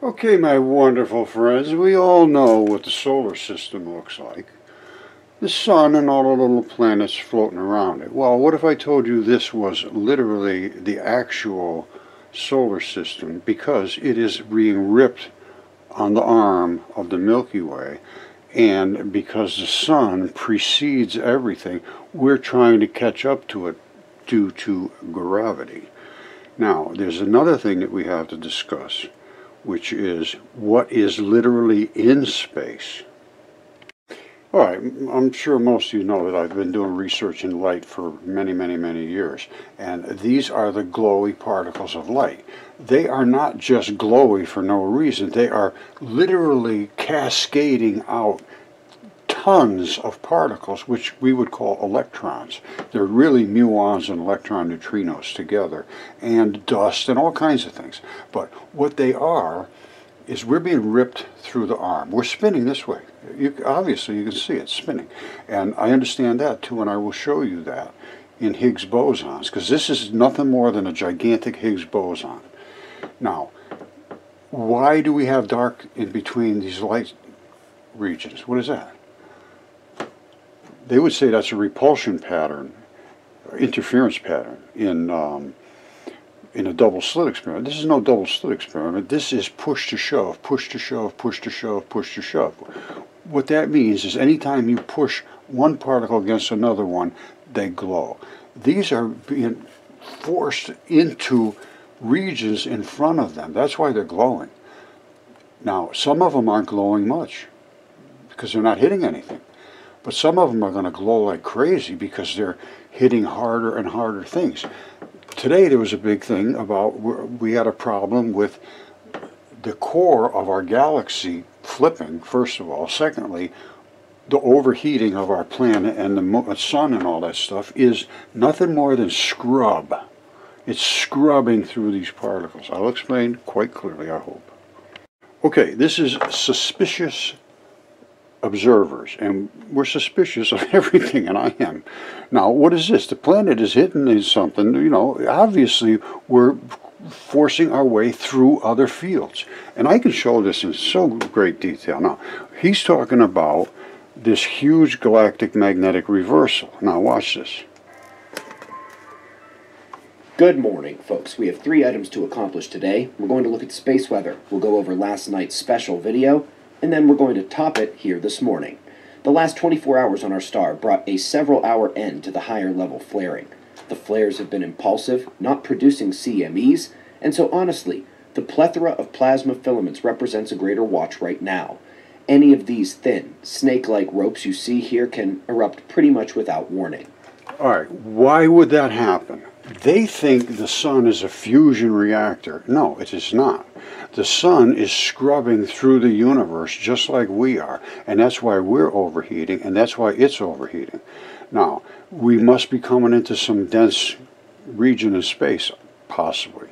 Okay, my wonderful friends, we all know what the solar system looks like. The sun and all the little planets floating around it. Well, what if I told you this was literally the actual solar system, because it is being ripped on the arm of the Milky Way, and because the sun precedes everything, we're trying to catch up to it due to gravity. Now, there's another thing that we have to discuss, which is what is literally in space. All right, I'm sure most of you know that I've been doing research in light for many years, and these are the glowy particles of light. They are not just glowy for no reason. They are literally cascading out tons of particles, which we would call electrons. They're really muons and electron neutrinos together, and dust and all kinds of things. But what they are is we're being ripped through the arm. We're spinning this way. Obviously, you can see it spinning. And I understand that too, and I will show you that in Higgs bosons, because this is nothing more than a gigantic Higgs boson. Now, why do we have dark in between these light regions? What is that? They would say that's a repulsion pattern, or interference pattern in a double slit experiment. This is no double slit experiment. This is push to shove, push to shove, push to shove, push to shove. What that means is anytime you push one particle against another one, they glow. These are being forced into regions in front of them. That's why they're glowing. Now, some of them aren't glowing much because they're not hitting anything. But some of them are going to glow like crazy because they're hitting harder and harder things. Today there was a big thing about, we had a problem with the core of our galaxy flipping, first of all. Secondly, the overheating of our planet and the sun and all that stuff is nothing more than scrub. It's scrubbing through these particles. I'll explain quite clearly, I hope. Okay, this is suspicious observers, and we're suspicious of everything, and I am. Now, what is this? The planet is hitting something, you know, obviously we're forcing our way through other fields. And I can show this in so great detail. Now, he's talking about this huge galactic magnetic reversal. Now, watch this. Good morning, folks. We have 3 items to accomplish today. We're going to look at space weather. We'll go over last night's special video, and then we're going to top it here this morning. The last 24 hours on our star brought a several-hour end to the higher-level flaring. The flares have been impulsive, not producing CMEs, and so honestly, the plethora of plasma filaments represents a greater watch right now. Any of these thin, snake-like ropes you see here can erupt pretty much without warning. All right, why would that happen? They think the sun is a fusion reactor. No, it is not. The sun is scrubbing through the universe just like we are, and that's why we're overheating, and that's why it's overheating. Now, we must be coming into some dense region of space, possibly.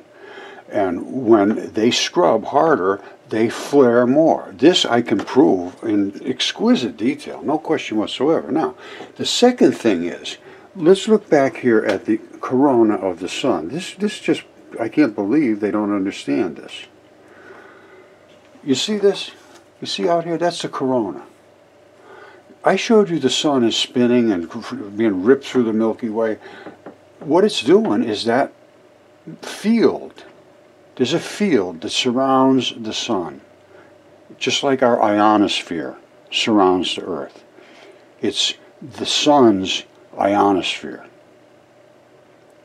And when they scrub harder, they flare more. This I can prove in exquisite detail, no question whatsoever. Now, the second thing is, let's look back here at the corona of the sun. This just, I can't believe they don't understand this. You see this? You see out here? That's the corona. I showed you the sun is spinning and being ripped through the Milky Way. What it's doing is that field. There's a field that surrounds the sun, just like our ionosphere surrounds the Earth. It's the sun's ionosphere.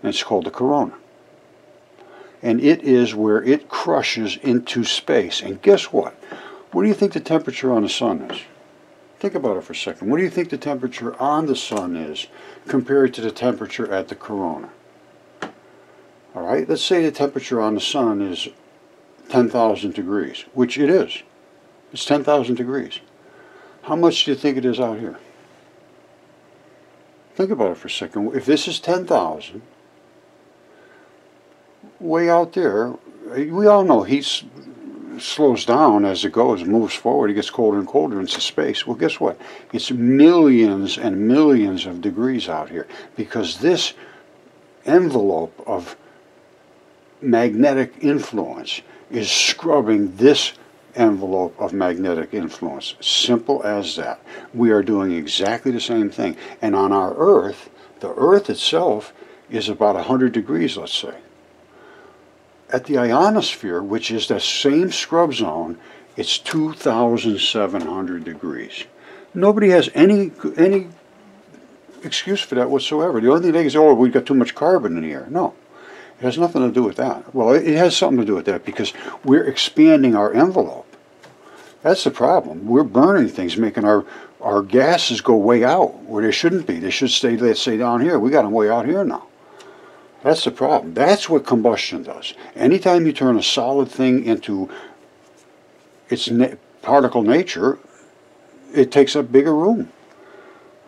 And it's called the corona. And it is where it crushes into space. And guess what? What do you think the temperature on the sun is? Think about it for a second. What do you think the temperature on the sun is compared to the temperature at the corona? All right, let's say the temperature on the sun is 10,000 degrees, which it is. It's 10,000 degrees. How much do you think it is out here? Think about it for a second. If this is 10,000, way out there, we all know heat slows down as it goes, moves forward, it gets colder and colder into space. Well, guess what? It's millions and millions of degrees out here, because this envelope of magnetic influence is scrubbing this envelope of magnetic influence. Simple as that. We are doing exactly the same thing. And on our Earth, the Earth itself is about 100 degrees, let's say. At the ionosphere, which is that same scrub zone, it's 2,700 degrees. Nobody has any excuse for that whatsoever. The only thing they can say, oh, we've got too much carbon in the air. No. It has nothing to do with that. Well, it has something to do with that because we're expanding our envelope. That's the problem. We're burning things, making our gases go way out where they shouldn't be. They should stay, let's say, down here. We got them way out here now. That's the problem. That's what combustion does. Anytime you turn a solid thing into its particle nature, it takes up bigger room.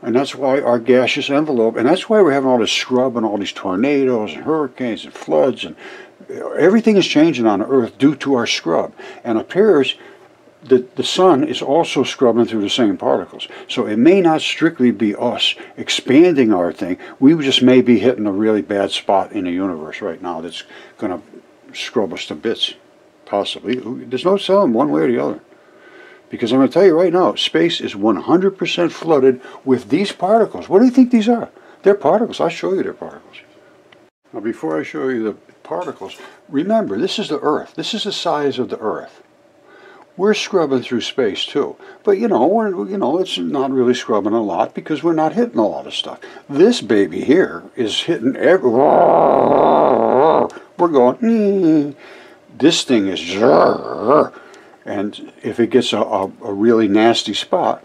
And that's why our gaseous envelope, and that's why we're having all this scrub and all these tornadoes and hurricanes and floods, and everything is changing on the Earth due to our scrub. And it appears that the sun is also scrubbing through the same particles. So it may not strictly be us expanding our thing. We just may be hitting a really bad spot in the universe right now that's going to scrub us to bits, possibly. There's no telling one way or the other. Because I'm going to tell you right now, space is 100% flooded with these particles. What do you think these are? They're particles. I'll show you they're particles. Now, before I show you the particles, remember, this is the Earth. This is the size of the Earth. We're scrubbing through space, too. But, it's not really scrubbing a lot because we're not hitting a lot of stuff. This baby here is hitting everywhere. We're going, this thing is, and if it gets a really nasty spot,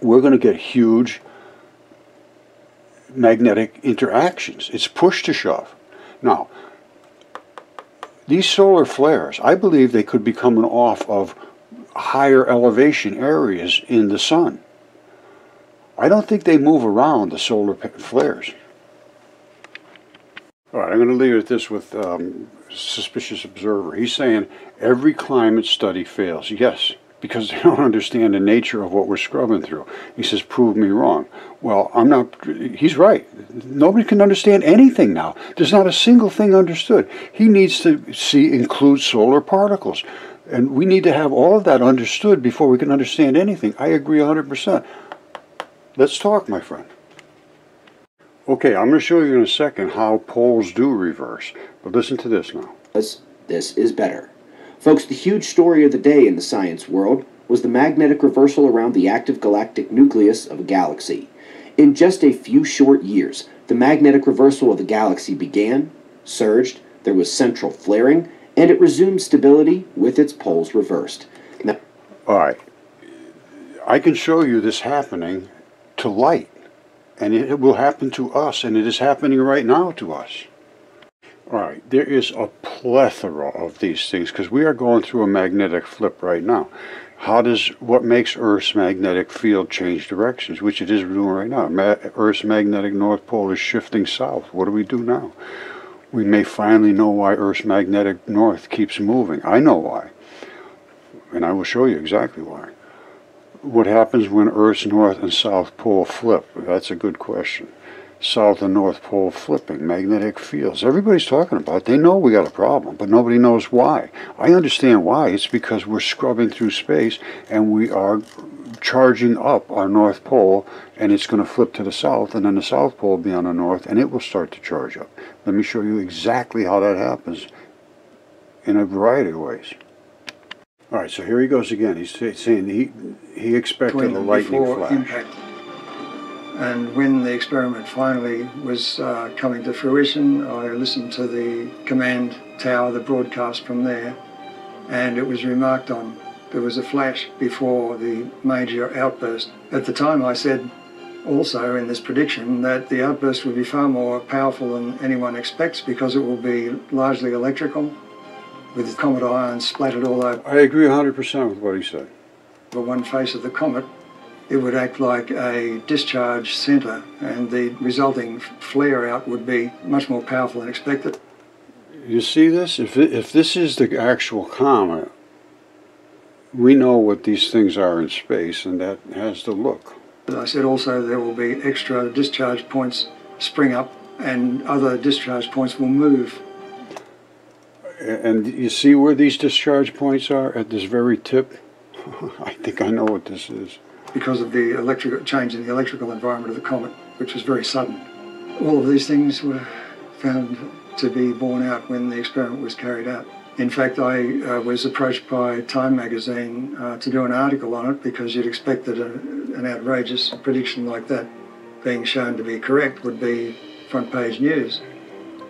we're going to get huge magnetic interactions. It's push to shove. Now, these solar flares, I believe they could be coming off of higher elevation areas in the sun. I don't think they move around, the solar flares. All right, I'm going to leave it at this with Suspicious Observer. He's saying every climate study fails. Yes, because they don't understand the nature of what we're scrubbing through. He says, prove me wrong. Well, he's right. Nobody can understand anything now. There's not a single thing understood. He needs to include solar particles. And we need to have all of that understood before we can understand anything. I agree 100%. Let's talk, my friend. Okay, I'm going to show you in a second how poles do reverse. But listen to this now. This is better. Folks, the huge story of the day in the science world was the magnetic reversal around the active galactic nucleus of a galaxy. In just a few short years, the magnetic reversal of the galaxy began, surged, there was central flaring, and it resumed stability with its poles reversed. Now, all right, I can show you this happening to light, and it will happen to us, and it is happening right now to us. All right, there is a plethora of these things because we are going through a magnetic flip right now. What makes Earth's magnetic field change directions, which it is doing right now? Earth's magnetic north pole is shifting south. What do we do now? We may finally know why Earth's magnetic north keeps moving. I know why, and I will show you exactly why. What happens when Earth's north and south pole flip? That's a good question. South and north pole flipping, magnetic fields. Everybody's talking about it. They know we got a problem, but nobody knows why. I understand why. It's because we're scrubbing through space and we are charging up our north pole, and it's going to flip to the south, and then the south pole will be on the north, and it will start to charge up. Let me show you exactly how that happens in a variety of ways. All right, so here he goes again. He's saying he expected a lightning flash. Impact. And when the experiment finally was coming to fruition, I listened to the command tower, the broadcast from there, and it was remarked on. There was a flash before the major outburst. At the time I said also in this prediction that the outburst would be far more powerful than anyone expects because it will be largely electrical with comet ions splattered all over. I agree 100% with what he said. For one face of the comet, it would act like a discharge centre and the resulting flare out would be much more powerful than expected. You see this? If this is the actual comet, we know what these things are in space, and that has the look. As I said also, there will be extra discharge points spring up and other discharge points will move. And you see where these discharge points are at this very tip? I think I know what this is. Because of the electrical change in the electrical environment of the comet, which was very sudden. All of these things were found to be borne out when the experiment was carried out. In fact, I was approached by Time magazine to do an article on it, because you'd expect that an outrageous prediction like that being shown to be correct would be front page news,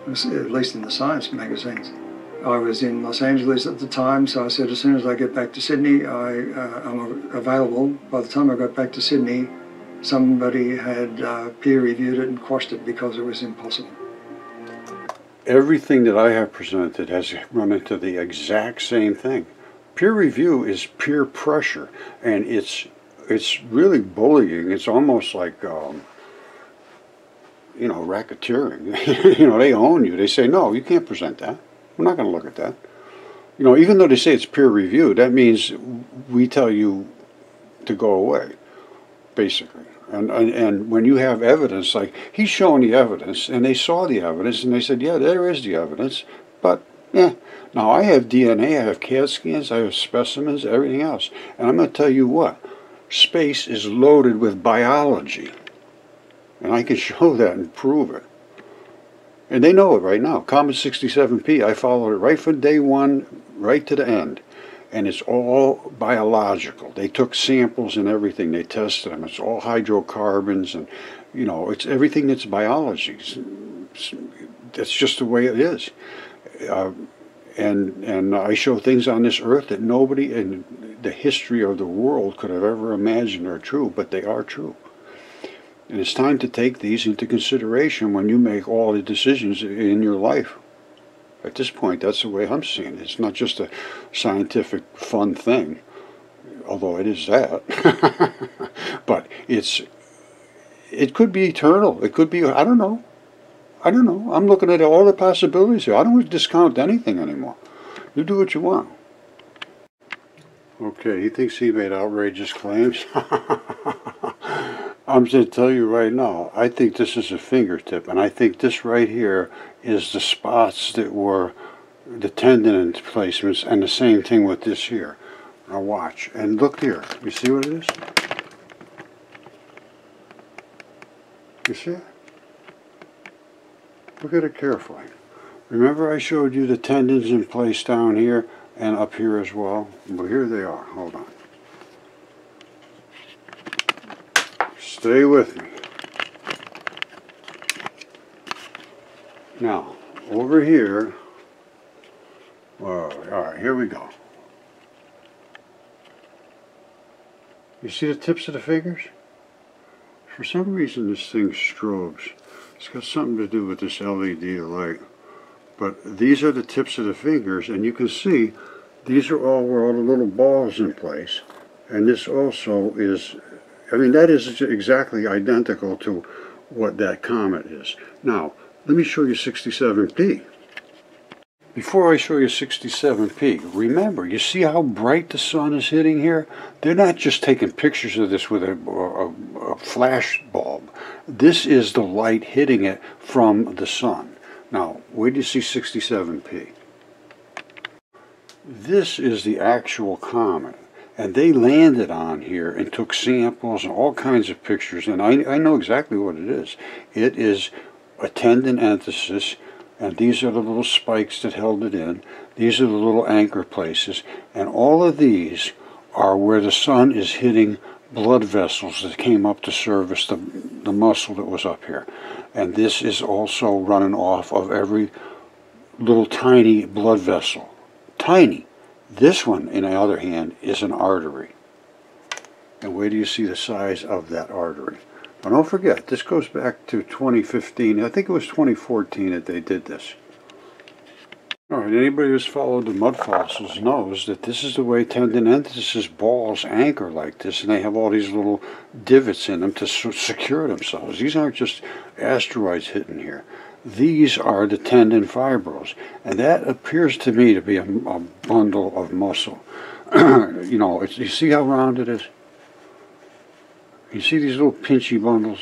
at least in the science magazines. I was in Los Angeles at the time, so I said as soon as I get back to Sydney, I'm available. By the time I got back to Sydney, somebody had peer-reviewed it and quashed it because it was impossible. Everything that I have presented has run into the exact same thing. Peer review is peer pressure, and it's really bullying. It's almost like you know, racketeering. You know, they own you. They say, no, you can't present that. We're not going to look at that. You know, even though they say it's peer reviewed, that means we tell you to go away, basically. And when you have evidence, like he's showing the evidence, and they saw the evidence, and they said, yeah, there is the evidence, but yeah. Now I have DNA, I have CAT scans, I have specimens, everything else. And I'm going to tell you what, space is loaded with biology. And I can show that and prove it. And they know it right now. Comet 67P, I followed it right from day one, right to the end. And it's all biological. They took samples and everything. They tested them. It's all hydrocarbons, and, you know, it's everything that's biology. That's just the way it is. And I show things on this earth that nobody in the history of the world could have ever imagined are true, but they are true. And it's time to take these into consideration when you make all the decisions in your life. At this point, that's the way I'm seeing it. It's not just a scientific fun thing, although it is that. But it could be eternal. It could be, I don't know. I don't know. I'm looking at all the possibilities here. I don't discount anything anymore. You do what you want. Okay, he thinks he made outrageous claims. I'm going to tell you right now, I think this is a fingertip, and I think this right here is the spots that were the tendon placements, and the same thing with this here. Now watch, and look here. You see what it is? You see it? Look at it carefully. Remember I showed you the tendons in place down here and up here as well? Well, here they are. Hold on. Stay with me. Now, over here, well, alright, here we go. You see the tips of the fingers? For some reason this thing strobes. It's got something to do with this LED light. But these are the tips of the fingers, and you can see these are all where all the little balls in place. And this also is, I mean, that is exactly identical to what that comet is. Now, let me show you 67P. Before I show you 67P, remember, you see how bright the sun is hitting here? They're not just taking pictures of this with a flash bulb. This is the light hitting it from the sun. Now, where do you see 67P? This is the actual comet. And they landed on here and took samples and all kinds of pictures. And I know exactly what it is. It is a tendon anthesis. And these are the little spikes that held it in. These are the little anchor places. And all of these are where the sun is hitting blood vessels that came up to service the muscle that was up here. And this is also running off of every little tiny blood vessel. Tiny. This one, on the other hand, is an artery. And where do you see the size of that artery? Now don't forget, this goes back to 2015. I think it was 2014 that they did this. Alright, anybody who's followed the Mudfossils knows that this is the way tendon anthesis balls anchor like this, and they have all these little divots in them to secure themselves. These aren't just asteroids hitting here. These are the tendon fibrils, and that appears to me to be a bundle of muscle. You know, you see how round it is? You see these little pinchy bundles?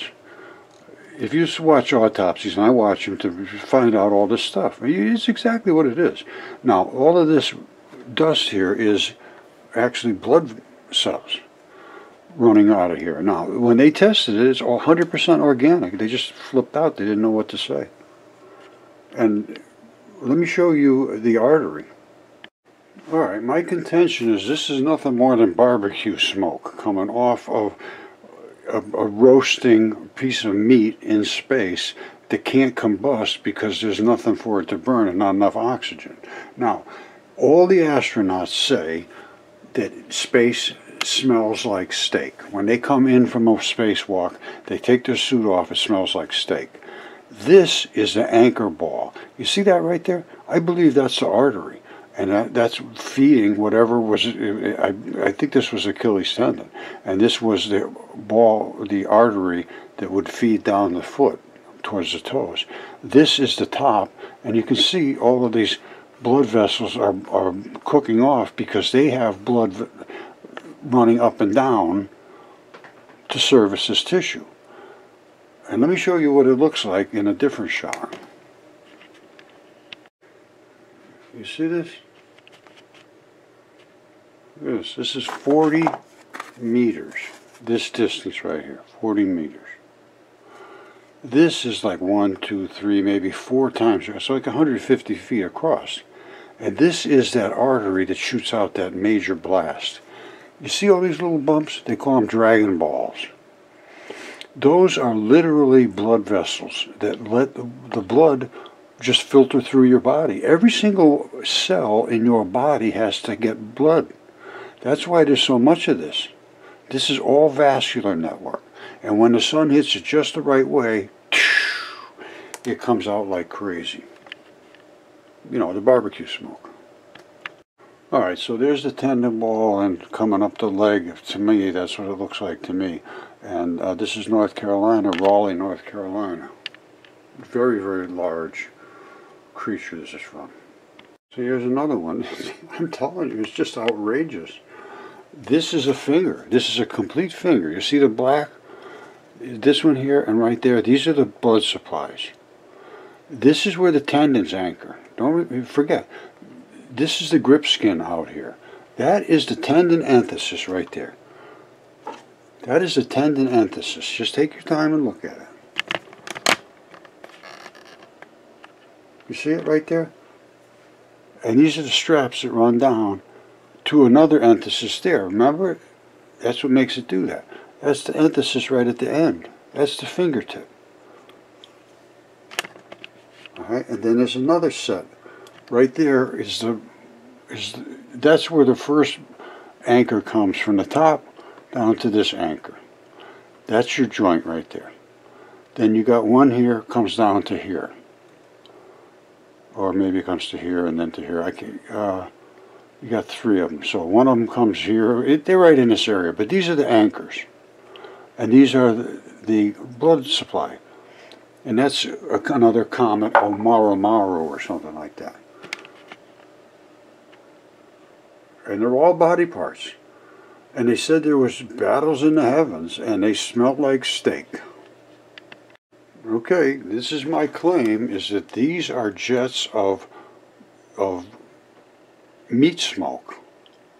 if you watch autopsies, and I watch them to find out all this stuff, it's exactly what it is. Now, all of this dust here is actually blood cells running out of here. Now, when they tested it, it's 100% organic. They just flipped out. They didn't know what to say. And let me show you the artery. All right, my contention is this is nothing more than barbecue smoke coming off of a roasting piece of meat in space that can't combust because there's nothing for it to burn and not enough oxygen. Now, all the astronauts say that space smells like steak. When they come in from a spacewalk, they take their suit off, it smells like steak. This is the anchor ball. You see that right there? I believe that's the artery. And that's feeding whatever was, I think this was Achilles tendon. And this was the ball, the artery that would feed down the foot towards the toes. This is the top, and you can see all of these blood vessels are cooking off because they have blood running up and down to service this tissue. And let me show you what it looks like in a different shot. You see this? This is 40 meters. This distance right here, 40 meters. This is like 1, 2, 3, maybe 4 times. So like 150 feet across. And this is that artery that shoots out that major blast. You see all these little bumps? They call them dragon balls. Those are literally blood vessels that let the blood just filter through your body. Every single cell in your body has to get blood. That's why there's so much of this. This is all vascular network. And when the sun hits it just the right way, it comes out like crazy. You know, the barbecue smoke. Alright, so there's the tendon ball and coming up the leg. To me, that's what it looks like to me. And this is North Carolina, Raleigh, North Carolina. Very, very large creature this is from. So here's another one. I'm telling you, it's just outrageous. This is a finger. This is a complete finger. You see the black? This one here and right there, these are the blood supplies. This is where the tendons anchor. Don't forget. This is the grip skin out here. That is the tendon enthesis right there. That is the tendon enthesis. Just take your time and look at it. You see it right there? And these are the straps that run down to another enthesis there. Remember? That's what makes it do that. That's the enthesis right at the end. That's the fingertip. Alright, and then there's another set. Right there that's where the first anchor comes, from the top down to this anchor. That's your joint right there. Then you got one here, comes down to here. Or maybe it comes to here and then to here. You got 3 of them. So one of them comes here. They're right in this area, but these are the anchors. And these are the blood supply. And that's another comet, Oumuamua or something like that. And they're all body parts. And they said there was battles in the heavens, and they smelled like steak. Okay, this is my claim, is that these are jets of meat smoke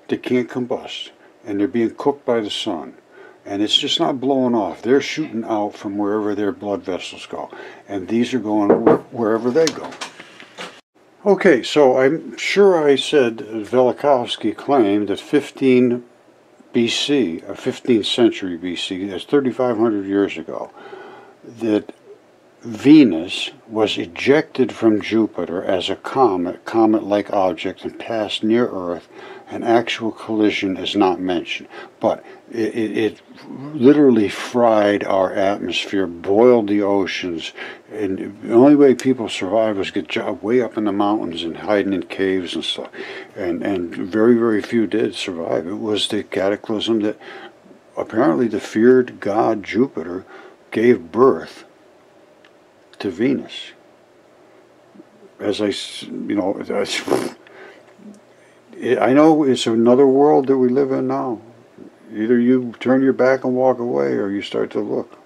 that can't combust, and they're being cooked by the sun. And it's just not blowing off. They're shooting out from wherever their blood vessels go. And these are going wherever they go. Okay, so I'm sure I said Velikovsky claimed that 15 BC, 15th century BC, that's 3,500 years ago, that Venus was ejected from Jupiter as a comet-like object, and passed near Earth. An actual collision is not mentioned, but it literally fried our atmosphere, boiled the oceans, and the only way people survived was get way up in the mountains and hiding in caves and stuff, and very, very few did survive. It was the cataclysm that apparently the feared god Jupiter gave birth to Venus. As I know it's another world that we live in now. Either you turn your back and walk away, or you start to look.